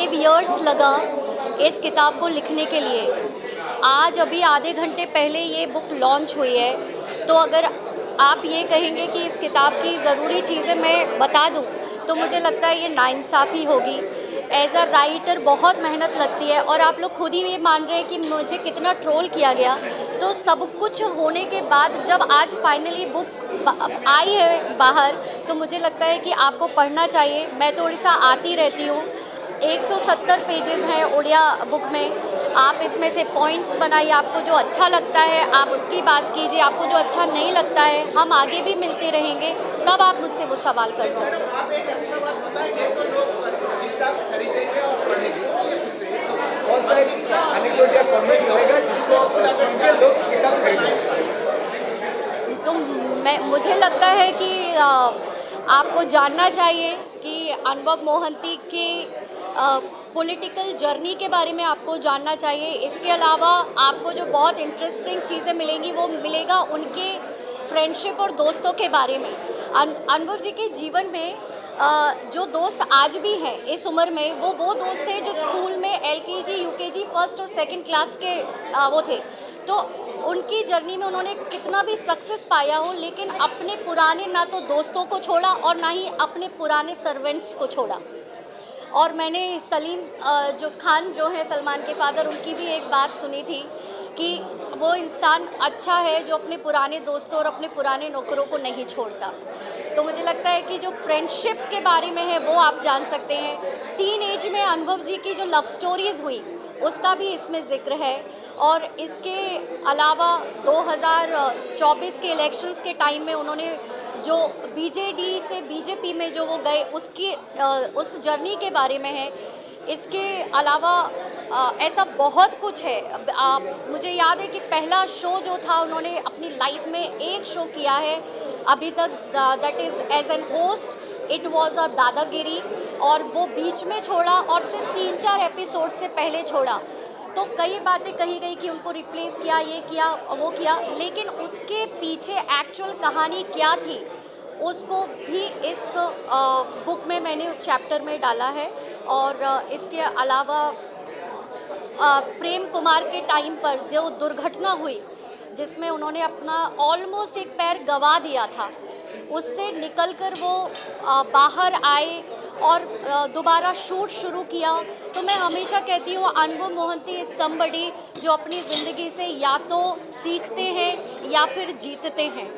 5 years लगा इस किताब को लिखने के लिए। आज अभी आधे घंटे पहले ये बुक लॉन्च हुई है, तो अगर आप ये कहेंगे कि इस किताब की ज़रूरी चीज़ें मैं बता दूं, तो मुझे लगता है ये नाइंसाफ़ी होगी। एज़ अ राइटर बहुत मेहनत लगती है, और आप लोग खुद ही ये मान रहे हैं कि मुझे कितना ट्रोल किया गया। तो सब कुछ होने के बाद जब आज फाइनली बुक आई है बाहर, तो मुझे लगता है कि आपको पढ़ना चाहिए। मैं तो उड़ीसा आती रहती हूँ। 170 पेजेस हैं उड़िया बुक में। आप इसमें से पॉइंट्स बनाइए, आपको जो अच्छा लगता है आप उसकी बात कीजिए, आपको जो अच्छा नहीं लगता है हम आगे भी मिलते रहेंगे, तब आप मुझसे वो सवाल कर सकते हैं। आप एक अच्छा बात बताएंगे तो लोग किताब खरीदेंगे और पढ़ेंगे, इसलिए पूछ रहे हैं। तो कौन सा एक एनेक्डोट या कॉमेडी होएगा जिसको सुन के लोग किताब खरीदेंगे? तो मुझे लगता है कि आपको जानना चाहिए कि अनुभव मोहंती के पॉलिटिकल जर्नी के बारे में आपको जानना चाहिए। इसके अलावा आपको जो बहुत इंटरेस्टिंग चीज़ें मिलेंगी वो मिलेगा उनके फ्रेंडशिप और दोस्तों के बारे में। अनुभव जी के जीवन में जो दोस्त आज भी हैं इस उम्र में, वो दोस्त थे जो स्कूल में एलकेजी, यूकेजी, फर्स्ट और सेकंड क्लास के वो थे। तो उनकी जर्नी में उन्होंने कितना भी सक्सेस पाया हो, लेकिन अपने पुराने ना तो दोस्तों को छोड़ा और ना ही अपने पुराने सर्वेंट्स को छोड़ा। और मैंने सलीम जो खान जो है सलमान के फादर, उनकी भी एक बात सुनी थी कि वो इंसान अच्छा है जो अपने पुराने दोस्तों और अपने पुराने नौकरों को नहीं छोड़ता। तो मुझे लगता है कि जो फ्रेंडशिप के बारे में है वो आप जान सकते हैं। टीन एज में अनुभव जी की जो लव स्टोरीज़ हुई उसका भी इसमें ज़िक्र है। और इसके अलावा 2024 के इलेक्शंस के टाइम में उन्होंने जो बीजेडी से बीजेपी में जो वो गए उसकी उस जर्नी के बारे में है। इसके अलावा ऐसा बहुत कुछ है। मुझे याद है कि पहला शो जो था उन्होंने अपनी लाइफ में एक शो किया है अभी तक, that is as an host, it was a दादागिरी, और वो बीच में छोड़ा और सिर्फ 3-4 एपिसोड से पहले छोड़ा। तो कई बातें कही गई कि उनको रिप्लेस किया, ये किया, वो किया, लेकिन उसके पीछे एक्चुअल कहानी क्या थी उसको भी इस बुक में मैंने उस चैप्टर में डाला है। और इसके अलावा प्रेम कुमार के टाइम पर जो दुर्घटना हुई जिसमें उन्होंने अपना ऑलमोस्ट एक पैर गंवा दिया था, उससे निकलकर वो बाहर आए और दोबारा शूट शुरू किया। तो मैं हमेशा कहती हूँ अनुभव मोहंती इज समबडी जो अपनी ज़िंदगी से या तो सीखते हैं या फिर जीतते हैं।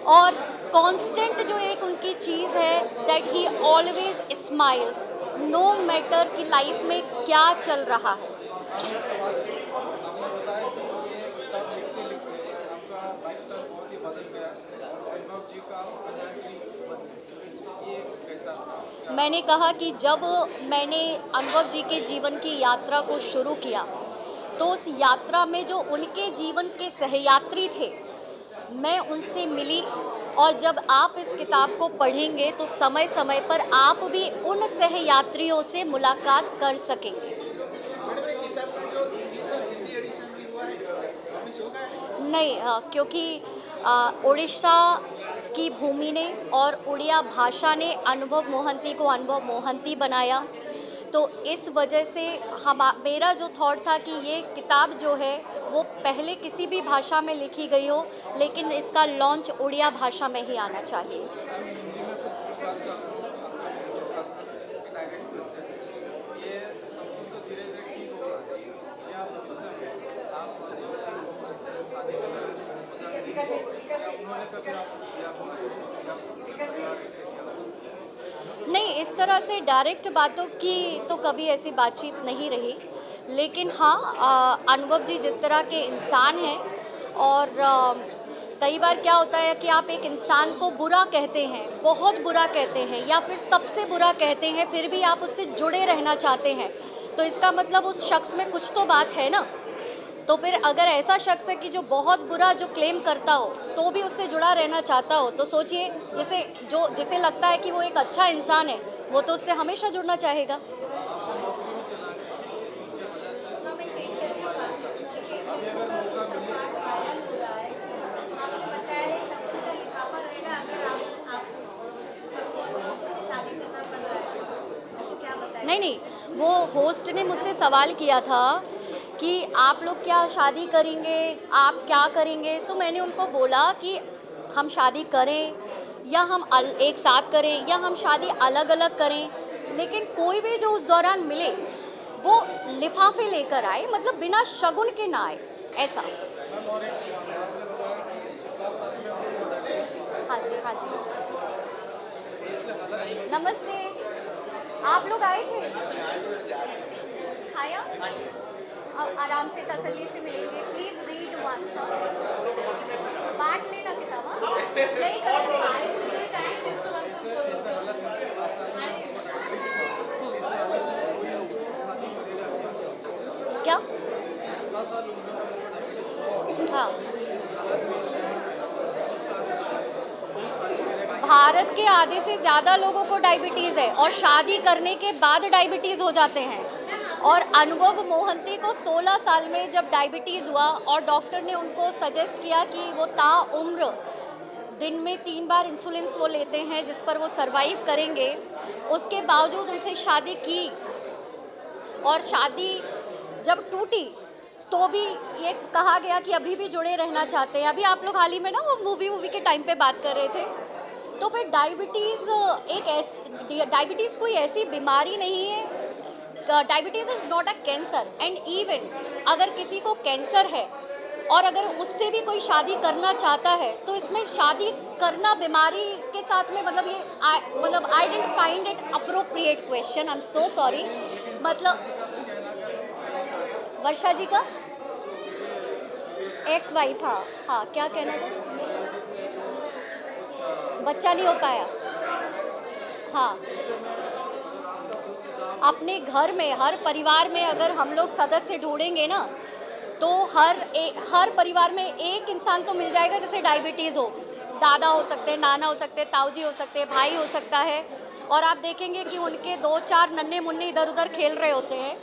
और कांस्टेंट जो एक उनकी चीज़ है that he always smiles, no matter कि लाइफ में क्या चल रहा है। आपने बताया कि ये किताब लिखते-लिखते आपका लाइफ़स्टाइल बहुत ही बदल गया और अनुभव जी का अचानक ही बन गए। ये कैसा? मैंने कहा कि जब मैंने अनुभव जी के जीवन की यात्रा को शुरू किया, तो उस यात्रा में जो उनके जीवन के सहयात्री थे मैं उनसे मिली। और जब आप इस किताब को पढ़ेंगे तो समय समय पर आप भी उन सहयात्रियों से मुलाकात कर सकेंगे। मैडम ये किताब का जो इंग्लिश और हिंदी एडिशन भी हुआ है, पब्लिश होगा है? नहीं, क्योंकि उड़ीसा की भूमि ने और उड़िया भाषा ने अनुभव मोहंती को अनुभव मोहंती बनाया। तो इस वजह से मेरा जो थॉट था कि ये किताब जो है वो पहले किसी भी भाषा में लिखी गई हो, लेकिन इसका लॉन्च उड़िया भाषा में ही आना चाहिए। आप हिंदी में कुछ विश्वास करते हो? आपका डायरेक्ट क्वेश्चन, ये सब कुछ तो धीरे-धीरे ठीक हो रहा है या भविष्य में आप अनुभव जी को ऐसे शादी में हो जाएंगे या उन्होंने कभी आपको किया हो या परिवार से किया हो? नहीं, इस तरह से डायरेक्ट बातों की तो कभी ऐसी बातचीत नहीं रही, लेकिन हाँ, अनुभव जी जिस तरह के इंसान हैं, और कई बार क्या होता है कि आप एक इंसान को बुरा कहते हैं, बहुत बुरा कहते हैं या फिर सबसे बुरा कहते हैं, फिर भी आप उससे जुड़े रहना चाहते हैं, तो इसका मतलब उस शख्स में कुछ तो बात है ना। तो फिर अगर ऐसा शख्स है कि जो बहुत बुरा जो क्लेम करता हो तो भी उससे जुड़ा रहना चाहता हो, तो सोचिए जिसे लगता है कि वो एक अच्छा इंसान है वो तो उससे हमेशा जुड़ना चाहेगा। नहीं, वो होस्ट ने मुझसे सवाल किया था कि आप लोग क्या शादी करेंगे, आप क्या करेंगे। तो मैंने उनको बोला कि हम शादी करें या हम एक साथ करें या हम शादी अलग अलग करें, लेकिन कोई भी जो उस दौरान मिले वो लिफाफे लेकर आए, मतलब बिना शगुन के ना आए, ऐसा। मैम और एक सवाल है, आपने बताया कि 16 साल में आपको डायबिटीज हुआ, हाँ जी, हाँ जी। एज से अलग नहीं नमस्ते, आप लोग आए थे? खाया? अब आराम से तसल्ली से मिलेंगे। Please read once. बांट लेना किताब, हाँ? नहीं कर इससे अलग 16 साल में आपको डायबिटीज हुआ, इससे अलग कोई आपको शादी करेगा क्या? क्या? 16 साल उम्र में आपको डायबिटीज हुआ, हाँ, इस हालत में कोई शादी करेगा? भारत के आधे से ज़्यादा लोगों को डायबिटीज़ है और शादी करने के बाद डायबिटीज़ हो जाते हैं। और अनुभव मोहंती को 16 साल में जब डायबिटीज़ हुआ और डॉक्टर ने उनको सजेस्ट किया कि वो ताउम्र दिन में 3 बार इंसुलिन वो लेते हैं जिस पर वो सरवाइव करेंगे, उसके बावजूद उनसे शादी की। और शादी जब टूटी तो भी ये कहा गया कि अभी भी जुड़े रहना चाहते हैं। अभी आप लोग हाल ही में ना वो मूवी के टाइम पे बात कर रहे थे। तो फिर डायबिटीज़ कोई ऐसी बीमारी नहीं है। Diabetes is not a cancer. And even अगर किसी को कैंसर है और अगर उससे भी कोई शादी करना चाहता है तो इसमें शादी करना बीमारी के साथ में, मतलब ये I don't find it appropriate question. I am so sorry. मतलब वर्षा जी का एक्स वाइफ, हाँ हाँ, क्या कहना था? बच्चा नहीं हो पाया। हाँ, अपने घर में हर परिवार में अगर हम लोग सदस्य ढूंढेंगे ना तो हर परिवार में एक इंसान तो मिल जाएगा जिसे डायबिटीज़ हो। दादा हो सकते हैं, नाना हो सकते हैं, ताऊजी हो सकते हैं, भाई हो सकता है। और आप देखेंगे कि उनके 2-4 नन्हे मुन्ने इधर उधर खेल रहे होते हैं।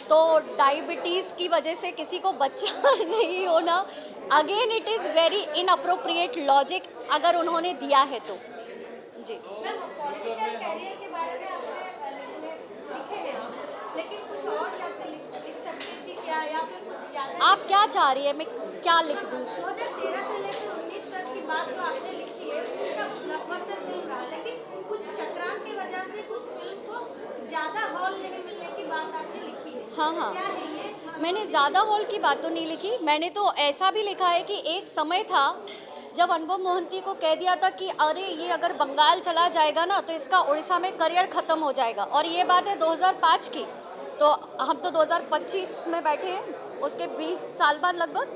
तो डायबिटीज़ की वजह से किसी को बच्चा नहीं होना, again it is very inappropriate logic अगर उन्होंने दिया है तो। जी, पॉलिटिकल कैरियर के बारे में आपने लिखे हैं, लेकिन कुछ और शब्द लिख सकती थी क्या, या फिर कुछ ज़्यादा? आप क्या चाह रही है मैं क्या लिख दूँ? 2013 से लेकर 19 तक की बात जो आपने लिखी है उसका ब्लॉकबस्टर फिल्म रहा, लेकिन कुछ चक्रांत की वजह से कुछ फिल्म को ज़्यादा हॉल नहीं मिलने की बात आपने लिखी है। हाँ हाँ, क्या है ये? मैंने ज़्यादा हॉल की बात तो नहीं लिखी। मैंने तो ऐसा भी लिखा है कि एक समय था जब अनुभव मोहंती को कह दिया था कि अरे ये अगर बंगाल चला जाएगा ना तो इसका उड़ीसा में करियर ख़त्म हो जाएगा। और ये बात है 2005 की, तो हम तो 2025 में बैठे हैं, उसके 20 साल बाद लगभग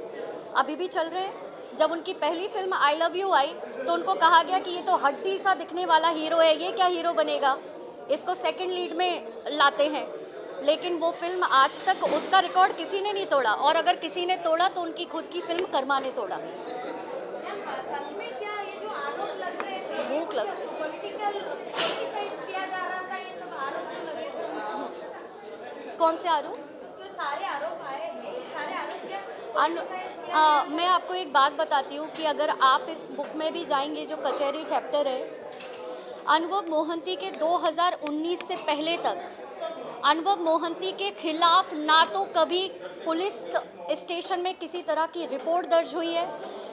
अभी भी चल रहे हैं। जब उनकी पहली फिल्म आई लव यू आई तो उनको कहा गया कि ये तो हड्डी सा दिखने वाला हीरो है, ये क्या हीरो बनेगा, इसको सेकंड लीड में लाते हैं। लेकिन वो फिल्म आज तक उसका रिकॉर्ड किसी ने नहीं तोड़ा, और अगर किसी ने तोड़ा तो उनकी खुद की फिल्म कर्मा ने तोड़ा। सच में क्या ये जो आरोप लग रहे थे, भूख लग रही। पॉलिटिकल किया जा रहा था, ये सब आरोप जो लग रहे थे? कौन से आरोप? जो सारे आरोप आए हैं, ये सारे आरोप क्या मैं आपको एक बात बताती हूँ कि अगर आप इस बुक में भी जाएंगे, जो कचहरी चैप्टर है, अनुभव मोहंती के 2019 से पहले तक अनुभव मोहंती के खिलाफ ना तो कभी पुलिस स्टेशन में किसी तरह की रिपोर्ट दर्ज हुई है,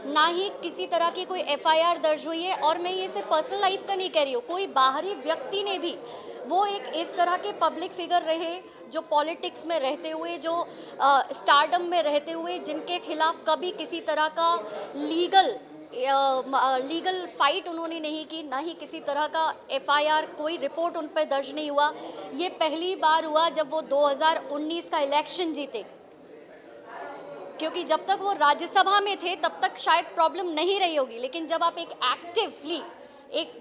ना ही किसी तरह की कोई एफआईआर दर्ज हुई है। और मैं ये सिर्फ पर्सनल लाइफ का नहीं कह रही हूँ, कोई बाहरी व्यक्ति ने भी, वो एक इस तरह के पब्लिक फिगर रहे जो पॉलिटिक्स में रहते हुए, जो स्टारडम में रहते हुए, जिनके खिलाफ कभी किसी तरह का लीगल फाइट उन्होंने नहीं की, ना ही किसी तरह का एफआईआर, कोई रिपोर्ट उन पर दर्ज नहीं हुआ। ये पहली बार हुआ जब वो 2019 का इलेक्शन जीते, क्योंकि जब तक वो राज्यसभा में थे तब तक शायद प्रॉब्लम नहीं रही होगी, लेकिन जब आप एक एक्टिवली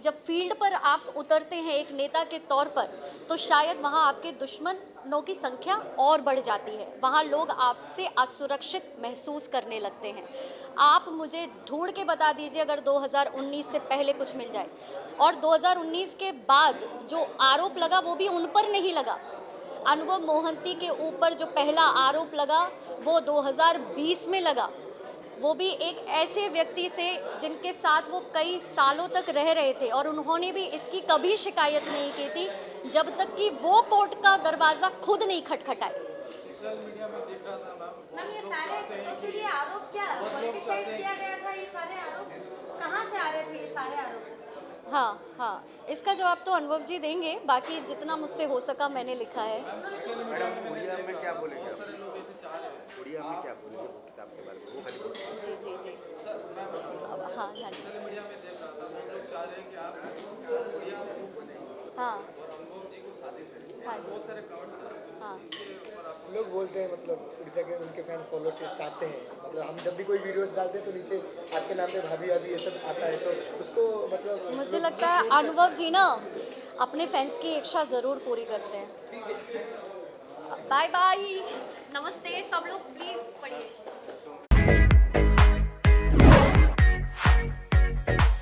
जब फील्ड पर आप उतरते हैं एक नेता के तौर पर, तो शायद वहाँ आपके दुश्मनों की संख्या और बढ़ जाती है, वहाँ लोग आपसे असुरक्षित महसूस करने लगते हैं। आप मुझे ढूंढ के बता दीजिए अगर 2019 से पहले कुछ मिल जाए। और 2019 के बाद जो आरोप लगा वो भी उन पर नहीं लगा। अनुभव मोहंती के ऊपर जो पहला आरोप लगा वो 2020 में लगा। वो भी एक ऐसे व्यक्ति से जिनके साथ वो कई सालों तक रह रहे थे, और उन्होंने भी इसकी कभी शिकायत नहीं की थी जब तक कि वो कोर्ट का दरवाज़ा खुद नहीं खटखटाए। सोशल मीडिया में देख रहा था मैम, मैम ये लोग सारे चाहते हैं तो फिर कि ये आरोप क्या पॉलिटिसाइज किया गया था? ये सारे आरोप कहाँ से आ रहे थे? ये सारे आरोप हाँ हाँ, इसका जवाब तो अनुभव जी देंगे, बाकी जितना मुझसे हो सका मैंने लिखा है। मैडम उड़िया में क्या बोलेंगे आप? सारे लोग ऐसे चाह रहे हैं। उड़िया में क्या बोलेंगे वो किताब के बारे में? वो खाली बोलिए। जी जी जी। सर मैं अब हाँ हाँ जी। सोशल मीडिया में देख रहा था, लोग चाह रहे हैं कि आप बढ़िया बने हाँ और अनुभव जी को शादी करें। हाँ बहुत सारे कमेंट्स हैं, हाँ। इसके ऊपर आप लोग बोलते हैं मतलब उड़ीसा के उनके फैन फॉलोअर्स चाहते हैं, मतलब हम जब भी कोई वीडियोस डालते हैं तो नीचे आपके नाम पे भाभी भाभी ये सब आता है, तो उसको मतलब मुझे लगता है अनुभव जी ना अपने फैंस की इच्छा ज़रूर पूरी करते हैं। बाय बाय, नमस्ते सब लोग, प्लीज़ पढ़िए।